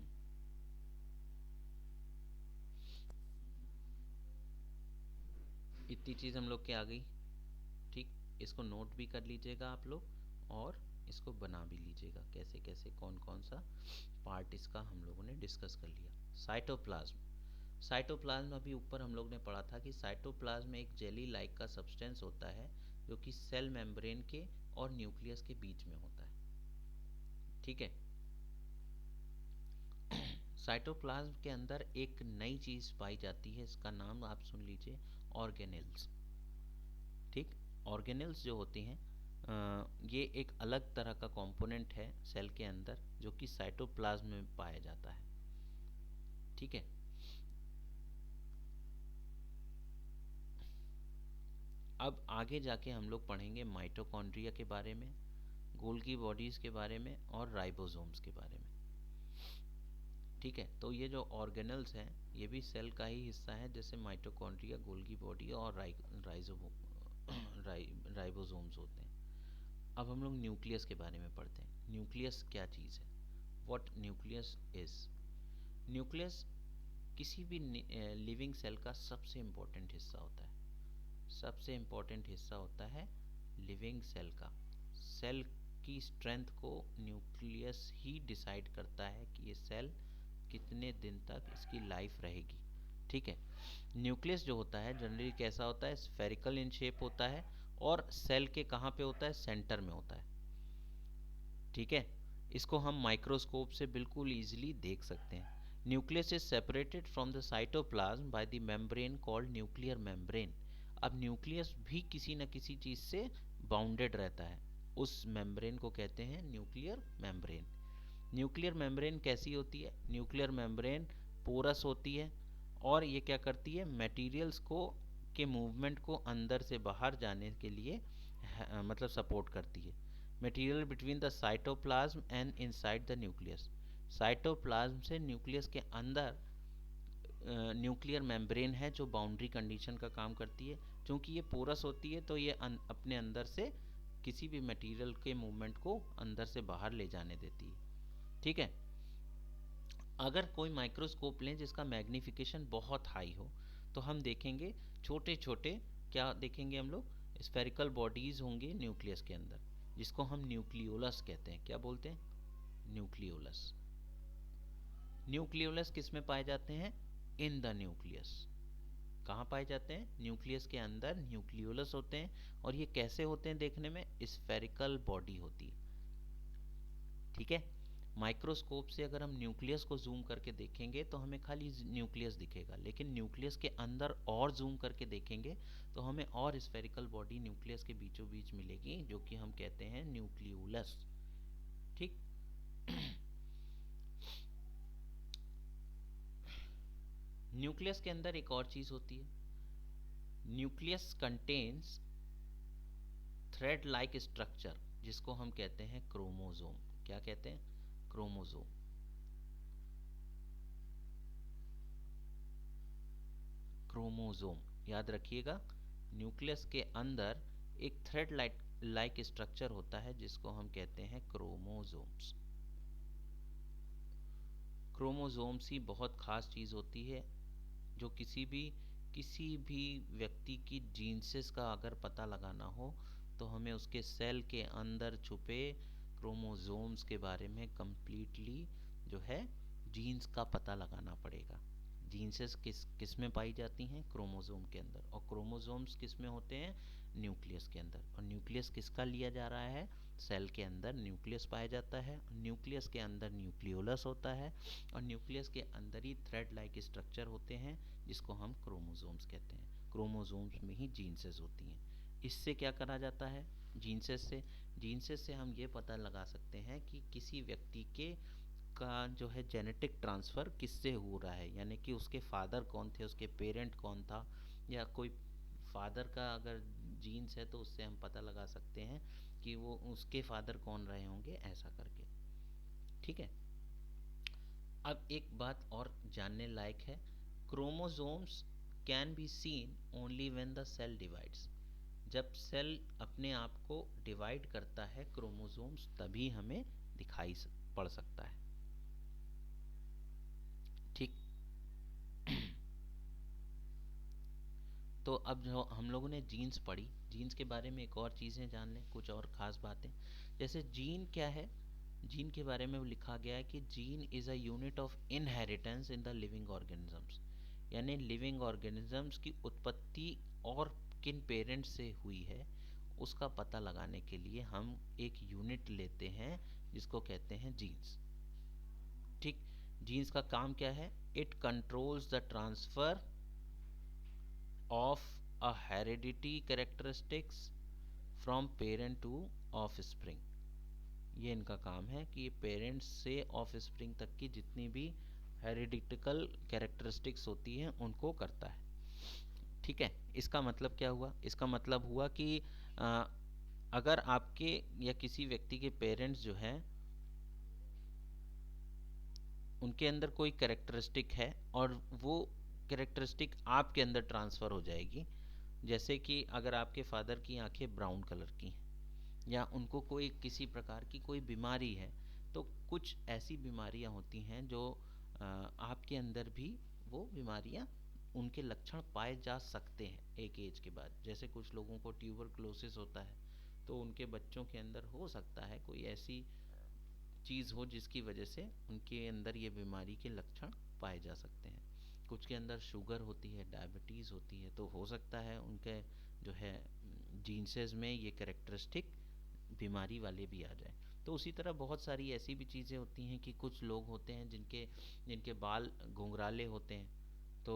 इतनी चीज़ हम लोग के आ गई। ठीक। इसको नोट भी कर लीजिएगा आप लोग, और इसको बना भी लीजिएगा कैसे कैसे कौन कौन सा पार्ट इसका हम लोगों ने डिस्कस कर लिया। साइटोप्लाज्म, साइटोप्लाज्म अभी ऊपर हम लोग ने पढ़ा था कि साइटोप्लाज्म एक जेली लाइक का सब्सटेंस होता है जो कि सेल मेम्ब्रेन के और न्यूक्लियस के बीच में होता है। ठीक है। साइटोप्लाज्म के अंदर एक नई चीज पाई जाती है, इसका नाम आप सुन लीजिए, ऑर्गेनेल्स। ठीक, ऑर्गेनेल्स जो होती हैं ये एक अलग तरह का कंपोनेंट है सेल के अंदर जो कि साइटोप्लाज्म में पाया जाता है। ठीक है। अब आगे जाके हम लोग पढ़ेंगे माइटोकॉन्ड्रिया के बारे में, गोल्गी बॉडीज के बारे में और राइबोसोम्स के बारे में। ठीक है। तो ये जो ऑर्गेनल्स हैं ये भी सेल का ही हिस्सा है, जैसे माइटोकॉन्ड्रिया, गोल्गी बॉडी और राइबोसोम्स होते हैं। अब हम लोग न्यूक्लियस के बारे में पढ़ते हैं। न्यूक्लियस क्या चीज़ है, व्हाट न्यूक्लियस इज। न्यूक्लियस किसी भी लिविंग सेल का सबसे इम्पोर्टेंट हिस्सा होता है। सबसे इम्पोर्टेंट हिस्सा होता है लिविंग सेल का। सेल की स्ट्रेंथ को न्यूक्लियस ही डिसाइड करता है कि ये सेल कितने दिन तक इसकी लाइफ रहेगी। ठीक है। न्यूक्लियस जो होता है जनरली कैसा होता है, स्फेरिकल इन शेप होता है और सेल के कहाँ पे होता है, सेंटर में होता है। ठीक है। इसको हम माइक्रोस्कोप से बिल्कुल ईजिली देख सकते हैं। Nucleus is separated from the cytoplasm by the membrane called nuclear membrane. अब न्यूक्लियस भी किसी न किसी चीज़ से बाउंडेड रहता है, उस मेम्ब्रेन को कहते हैं न्यूक्लियर मेम्ब्रेन। न्यूक्लियर मेम्ब्रेन कैसी होती है, न्यूक्लियर मेम्ब्रेन पोरस होती है और ये क्या करती है, मटेरियल्स को के मूवमेंट को अंदर से बाहर जाने के लिए मतलब सपोर्ट करती है। Material between the cytoplasm and inside the nucleus. Cytoplasm से न्यूक्लियस के अंदर न्यूक्लियर मेम्ब्रेन है जो बाउंड्री कंडीशन का काम करती है। क्योंकि ये पोरस होती है तो ये अपने अंदर से किसी भी मटेरियल के मूवमेंट को अंदर से बाहर ले जाने देती है। ठीक है। अगर कोई माइक्रोस्कोप लें जिसका मैग्नीफिकेशन बहुत हाई हो तो हम देखेंगे छोटे छोटे, क्या देखेंगे हम लोग, स्फेरिकल बॉडीज होंगे न्यूक्लियस के अंदर, जिसको हम न्यूक्लियोलस कहते हैं। क्या बोलते हैं, न्यूक्लियोलस। न्यूक्लियोलस किस में पाए जाते हैं, इन द न्यूक्लियस। कहाँ पाए जाते हैं, न्यूक्लियस के अंदर न्यूक्लियोलस होते हैं। और ये कैसे होते हैं, देखने में स्फेरिकल बॉडी होती है। ठीक है। माइक्रोस्कोप से अगर हम न्यूक्लियस को जूम करके देखेंगे तो हमें खाली न्यूक्लियस दिखेगा, लेकिन न्यूक्लियस के अंदर और जूम करके देखेंगे तो हमें और स्फेरिकल बॉडी न्यूक्लियस के बीचों बीच मिलेगी, जो कि हम कहते हैं न्यूक्लियोलस। ठीक। न्यूक्लियस के अंदर एक और चीज होती है, nucleus contains thread like structure, जिसको हम कहते हैं क्रोमोसोम। क्या कहते हैं, क्रोमोसोम। क्रोमोसोम याद रखिएगा, न्यूक्लियस के अंदर एक थ्रेड लाइक स्ट्रक्चर होता है जिसको हम कहते हैं क्रोमोसोम्स। क्रोमोसोम्स ही बहुत खास चीज़ होती है जो किसी भी व्यक्ति की जीन्सेस का अगर पता लगाना हो तो हमें उसके सेल के अंदर छुपे क्रोमोसोम्स के बारे में कंप्लीटली जो है जीन्स का पता लगाना पड़ेगा। जीन्सेस किस किस में पाई जाती हैं, क्रोमोसोम के अंदर। और क्रोमोसोम्स किस में होते हैं, न्यूक्लियस के अंदर। और न्यूक्लियस किसका लिया जा रहा है, सेल के अंदर न्यूक्लियस पाया जाता है, न्यूक्लियस के अंदर न्यूक्लियोलस होता है और न्यूक्लियस के अंदर ही थ्रेड लाइक स्ट्रक्चर होते हैं जिसको हम क्रोमोसोम्स कहते हैं। क्रोमोसोम्स में ही जीन्सेस होती हैं। इससे क्या करा जाता है, जीन्सेस से हम ये पता लगा सकते हैं कि किसी व्यक्ति के का जो है जेनेटिक ट्रांसफ़र किससे हो रहा है, यानी कि उसके फादर कौन थे, उसके पेरेंट कौन था, या कोई फादर का अगर जीन्स है तो उससे हम पता लगा सकते हैं कि वो उसके फादर कौन रहे होंगे, ऐसा करके। ठीक है। अब एक बात और जानने लायक है, chromosomes can be seen only when the cell divides. जब सेल अपने आप को डिवाइड करता है क्रोमोसोम्स तभी हमें दिखाई पड़ सकता है। ठीक। तो तो अब जो हम लोगों ने जीन्स पढ़ी, जीन्स के बारे में एक और चीज़ें जान लें, कुछ और ख़ास बातें। जैसे जीन क्या है, जीन के बारे में लिखा गया है कि gene is a unit of inheritance in the living organisms. यानी लिविंग ऑर्गेनिजम्स की उत्पत्ति और किन पेरेंट्स से हुई है उसका पता लगाने के लिए हम एक यूनिट लेते हैं जिसको कहते हैं जीन्स। ठीक, जीन्स का काम क्या है? It controls the transfer of a heredity characteristics from parent to offspring. ये इनका काम है कि ये पेरेंट्स से ऑफस्प्रिंग तक की जितनी भी हेरिडिटिकल कैरेक्टरिस्टिक्स होती हैं उनको करता है। ठीक है, इसका मतलब क्या हुआ? इसका मतलब हुआ कि आ, अगर आपके या किसी व्यक्ति के पेरेंट्स जो हैं उनके अंदर कोई कैरेक्टरिस्टिक है और वो कैरेक्टरिस्टिक आपके अंदर ट्रांसफ़र हो जाएगी। जैसे कि अगर आपके फादर की आंखें ब्राउन कलर की हैं या उनको कोई किसी प्रकार की कोई बीमारी है, तो कुछ ऐसी बीमारियां होती हैं जो आपके अंदर भी वो बीमारियां उनके लक्षण पाए जा सकते हैं एक एज के बाद। जैसे कुछ लोगों को ट्यूबरक्लोसिस होता है तो उनके बच्चों के अंदर हो सकता है कोई ऐसी चीज़ हो जिसकी वजह से उनके अंदर ये बीमारी के लक्षण पाए जा सकते हैं। कुछ के अंदर शुगर होती है, डायबिटीज़ होती है, तो हो सकता है उनके जो है जीन्सेस में ये कैरेक्टरिस्टिक बीमारी वाले भी आ जाए। तो उसी तरह बहुत सारी ऐसी भी चीज़ें होती हैं कि कुछ लोग होते हैं जिनके जिनके बाल घुंघराले होते हैं, तो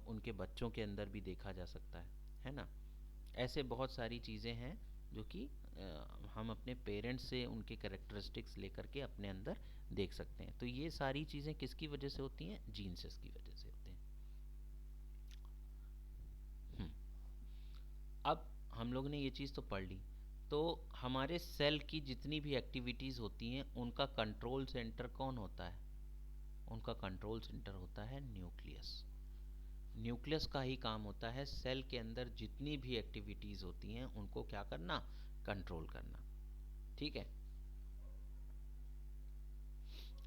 उनके बच्चों के अंदर भी देखा जा सकता है ना। ऐसे बहुत सारी चीज़ें हैं जो कि हम अपने पेरेंट्स से उनके कैरेक्टरिस्टिक्स लेकर के अपने अंदर देख सकते हैं। तो ये सारी चीज़ें किसकी वजह से होती हैं? जीन्सेस की वजह से होते हैं। हम्म, अब हम लोग ने ये चीज़ तो पढ़ ली। तो हमारे सेल की जितनी भी एक्टिविटीज़ होती हैं उनका कंट्रोल सेंटर कौन होता है? उनका कंट्रोल सेंटर होता है न्यूक्लियस। न्यूक्लियस का ही काम होता है सेल के अंदर जितनी भी एक्टिविटीज़ होती हैं उनको क्या करना? कंट्रोल करना। ठीक है।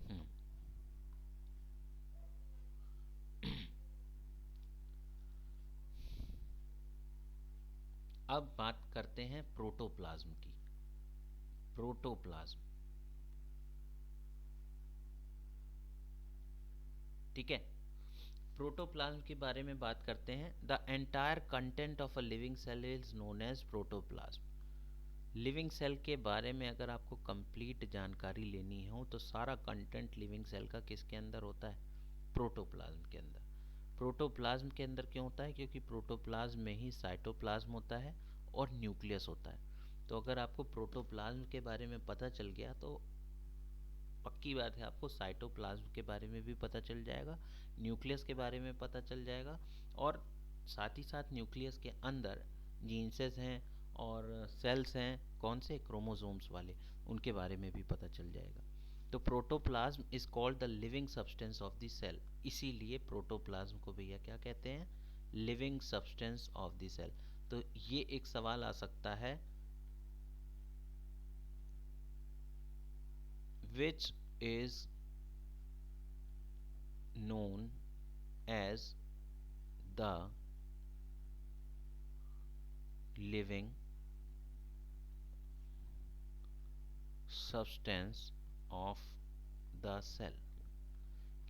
हम्म, अब बात करते हैं प्रोटोप्लाज्म की। प्रोटोप्लाज्म, ठीक है। प्रोटोप्लाज्म के बारे में बात करते हैं। The entire content of a living cell is known as protoplasm. Living cell के बारे में अगर आपको कंप्लीट जानकारी लेनी हो तो सारा कंटेंट लिविंग सेल का किसके अंदर होता है? प्रोटोप्लाज्म के अंदर। प्रोटोप्लाज्म के अंदर क्यों होता है? क्योंकि प्रोटोप्लाज्म में ही साइटोप्लाज्म होता है और न्यूक्लियस होता है। तो अगर आपको प्रोटोप्लाज्म के बारे में पता चल गया तो पक्की बात है आपको साइटोप्लाज्म के बारे में भी पता चल जाएगा, न्यूक्लियस के बारे में पता चल जाएगा, और साथ ही साथ न्यूक्लियस के अंदर जीन्सेस हैं और सेल्स हैं, कौन से? क्रोमोसोम्स वाले, उनके बारे में भी पता चल जाएगा। तो protoplasm is called the living substance of the cell. इसीलिए प्रोटोप्लाज्म को भैया क्या कहते हैं? Living substance of the cell. तो ये एक सवाल आ सकता है, which is known as the living substance of the cell।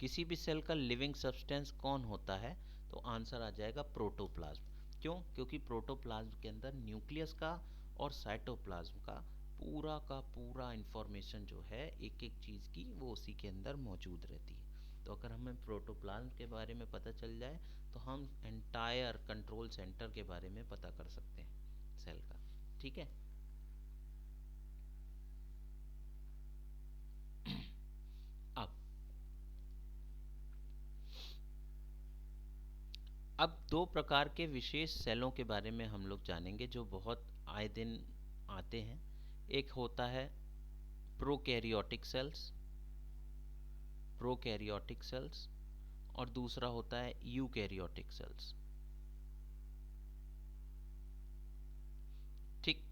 किसी भी सेल का लिविंग सब्सटेंस कौन होता है? तो आंसर आ जाएगा प्रोटोप्लाज्म। क्यों? क्योंकि प्रोटोप्लाज्म के अंदर न्यूक्लियस का और साइटोप्लाज्म का पूरा इंफॉर्मेशन जो है एक एक चीज़ की वो उसी के अंदर मौजूद रहती है। तो अगर हमें प्रोटोप्लाज्म के बारे में पता चल जाए तो हम एंटायर कंट्रोल सेंटर के बारे में पता कर सकते हैं सेल का। ठीक है। अब अब दो प्रकार के विशेष सेलों के बारे में हम लोग जानेंगे जो बहुत आए दिन आते हैं। एक होता है प्रोकैरियोटिक सेल्स, प्रोकैरियोटिक सेल्स, और दूसरा होता है यूकैरियोटिक सेल्स। ठीक,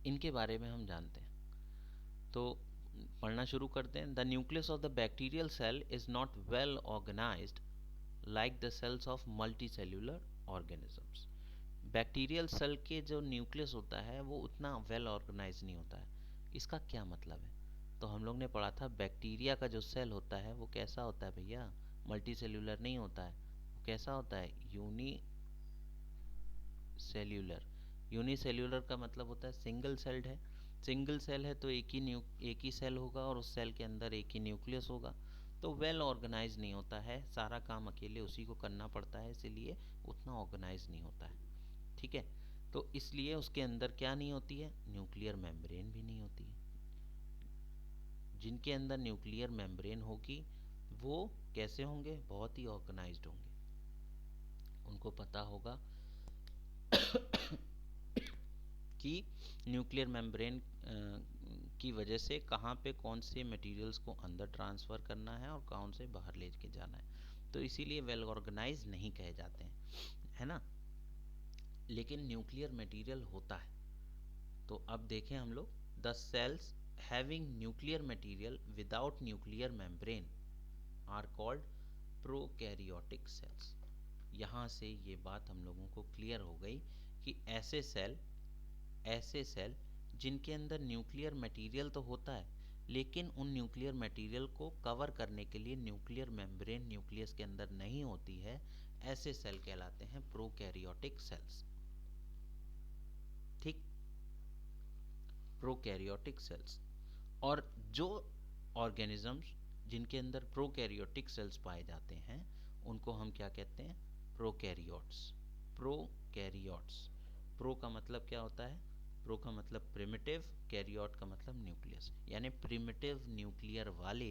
इनके बारे में हम जानते हैं। तो पढ़ना शुरू करते हैं। The nucleus of the bacterial cell is not well organised like the cells of multi cellular organisms. Bacterial cell के जो न्यूक्लियस होता है वो उतना वेल ऑर्गेनाइज नहीं होता है। इसका क्या मतलब है? तो हम लोग ने पढ़ा था बैक्टीरिया का जो सेल होता है वो कैसा होता है भैया, मल्टी सेल्यूलर नहीं होता है। वो कैसा होता है? Uni cellular. यूनिसेल्यूलर का मतलब होता है सिंगल सेल्ड है। सिंगल सेल है तो एक ही सेल होगा और उस सेल के अंदर एक ही न्यूक्लियस होगा। तो वेल ऑर्गेनाइज नहीं होता है, सारा काम अकेले उसी को करना पड़ता है, इसीलिए उतना ऑर्गेनाइज नहीं होता है। ठीक है, तो इसलिए उसके अंदर क्या नहीं होती है? न्यूक्लियर मेम्ब्रेन भी नहीं होती है। जिनके अंदर न्यूक्लियर मेम्ब्रेन होगी वो कैसे होंगे? बहुत ही ऑर्गेनाइज्ड होंगे। उनको पता होगा कि न्यूक्लियर मेम्ब्रेन की वजह से कहाँ पे कौन से मटेरियल्स को अंदर ट्रांसफ़र करना है और कौन से बाहर ले के जाना है। तो इसीलिए वेल ऑर्गेनाइज नहीं कहे जाते हैं, है ना। लेकिन न्यूक्लियर मटेरियल होता है। तो अब देखें हम लोग, the cells having nuclear material without nuclear membrane are called prokaryotic cells. यहाँ से ये बात हम लोगों को क्लियर हो गई कि ऐसे सेल जिनके अंदर न्यूक्लियर मटेरियल तो होता है लेकिन उन न्यूक्लियर मटेरियल को कवर करने के लिए न्यूक्लियर मेम्ब्रेन न्यूक्लियस के अंदर नहीं होती है, ऐसे सेल कहलाते हैं प्रोकैरियोटिक सेल्स। ठीक, प्रोकैरियोटिक सेल्स। और जो ऑर्गेनिजम्स जिनके अंदर प्रोकैरियोटिक सेल्स पाए जाते हैं उनको हम क्या कहते हैं? प्रोकैरियोट्स। प्रोकैरियोट्स। प्रो का मतलब क्या होता है? प्रो का मतलब प्रिमिटिव, कैरियोट का मतलब न्यूक्लियस, यानी प्रिमिटिव न्यूक्लियर वाले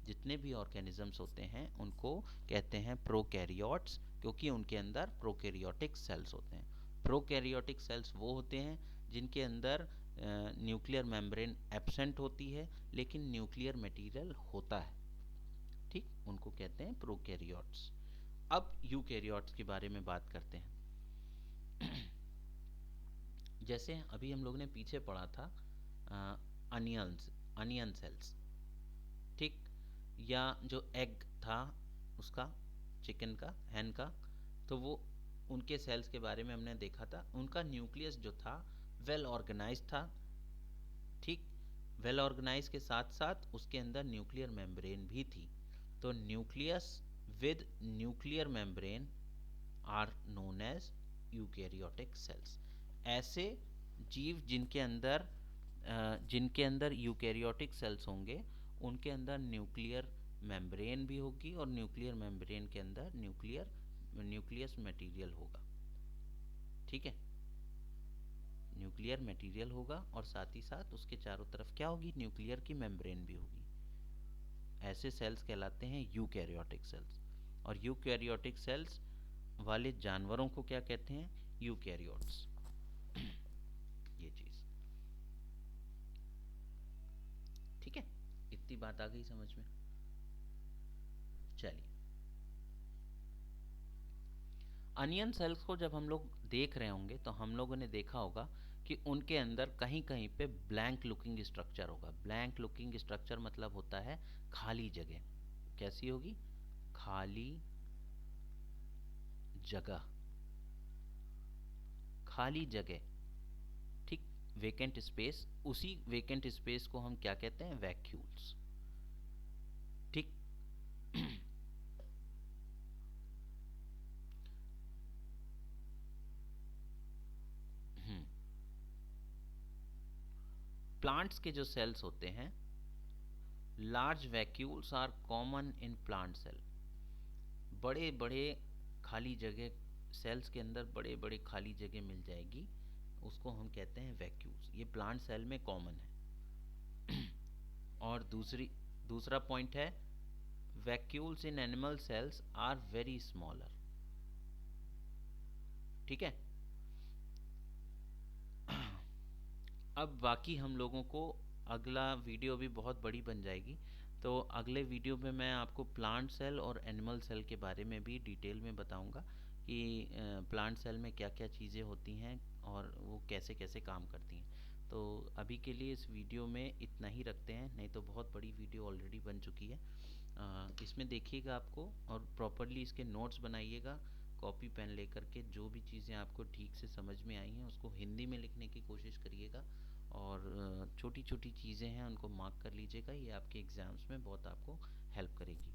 जितने भी ऑर्गेनिजम्स होते हैं उनको कहते हैं प्रोकैरियोट्स, क्योंकि उनके अंदर प्रोकैरियोटिक सेल्स होते हैं। प्रोकैरियोटिक सेल्स वो होते हैं जिनके अंदर न्यूक्लियर मेम्ब्रेन एब्सेंट होती है लेकिन न्यूक्लियर मटेरियल होता है। ठीक, उनको कहते हैं प्रोकैरियोट्स। अब यूकैरियोट्स के बारे में बात करते हैं। जैसे अभी हम लोग ने पीछे पढ़ा था अनियन सेल्स। ठीक, या जो एग था उसका, चिकन का, हैन का, तो वो उनके सेल्स के बारे में हमने देखा था। उनका न्यूक्लियस जो था वेल ऑर्गेनाइज था। ठीक, वेल ऑर्गेनाइज के साथ साथ उसके अंदर न्यूक्लियर मेम्ब्रेन भी थी। तो nucleus with nuclear membrane are known as eukaryotic cells. ऐसे जीव जिनके अंदर यूकैरियोटिक सेल्स होंगे उनके अंदर न्यूक्लियर मेम्ब्रेन भी होगी और न्यूक्लियर मेम्ब्रेन के अंदर न्यूक्लियस मटेरियल होगा। ठीक है, न्यूक्लियर मटेरियल होगा और साथ ही साथ उसके चारों तरफ क्या होगी? न्यूक्लियर की मेम्ब्रेन भी होगी। ऐसे सेल्स कहलाते हैं यूकैरियोटिक सेल्स। और यूकैरियोटिक सेल्स वाले जानवरों को क्या कहते हैं? यूकैरियोट्स। ये चीज ठीक है, इतनी बात आ गई समझ में। चलिए, अनियन सेल्स को जब हम लोग देख रहे होंगे तो हम लोगों ने देखा होगा कि उनके अंदर कहीं कहीं पे ब्लैंक लुकिंग स्ट्रक्चर होगा। ब्लैंक लुकिंग स्ट्रक्चर मतलब होता है खाली जगह। कैसी होगी? खाली जगह, खाली जगह। ठीक, वेकेंट स्पेस। उसी वेकेंट स्पेस को हम क्या कहते हैं? वैक्यूल्स। ठीक। प्लांट्स के जो सेल्स होते हैं, large vacuoles are common in plant cell. बड़े बड़े खाली जगह, सेल्स के अंदर बड़े बड़े खाली जगह मिल जाएगी, उसको हम कहते हैं वैक्यूल्स। ये प्लांट सेल में कॉमन है। और दूसरा पॉइंट है, vacuoles in animal cells are very smaller. ठीक है। अब बाकी हम लोगों को अगला वीडियो भी बहुत बड़ी बन जाएगी, तो अगले वीडियो में मैं आपको प्लांट सेल और एनिमल सेल के बारे में भी डिटेल में बताऊंगा कि प्लांट सेल में क्या क्या चीज़ें होती हैं और वो कैसे कैसे काम करती हैं। तो अभी के लिए इस वीडियो में इतना ही रखते हैं, नहीं तो बहुत बड़ी वीडियो ऑलरेडी बन चुकी है। इसमें देखिएगा आपको, और प्रॉपरली इसके नोट्स बनाइएगा कॉपी पेन लेकर के। जो भी चीज़ें आपको ठीक से समझ में आई हैं उसको हिंदी में लिखने की कोशिश करिएगा, और छोटी छोटी चीज़ें हैं उनको मार्क कर लीजिएगा। ये आपके एग्ज़ाम्स में बहुत आपको हेल्प करेगी।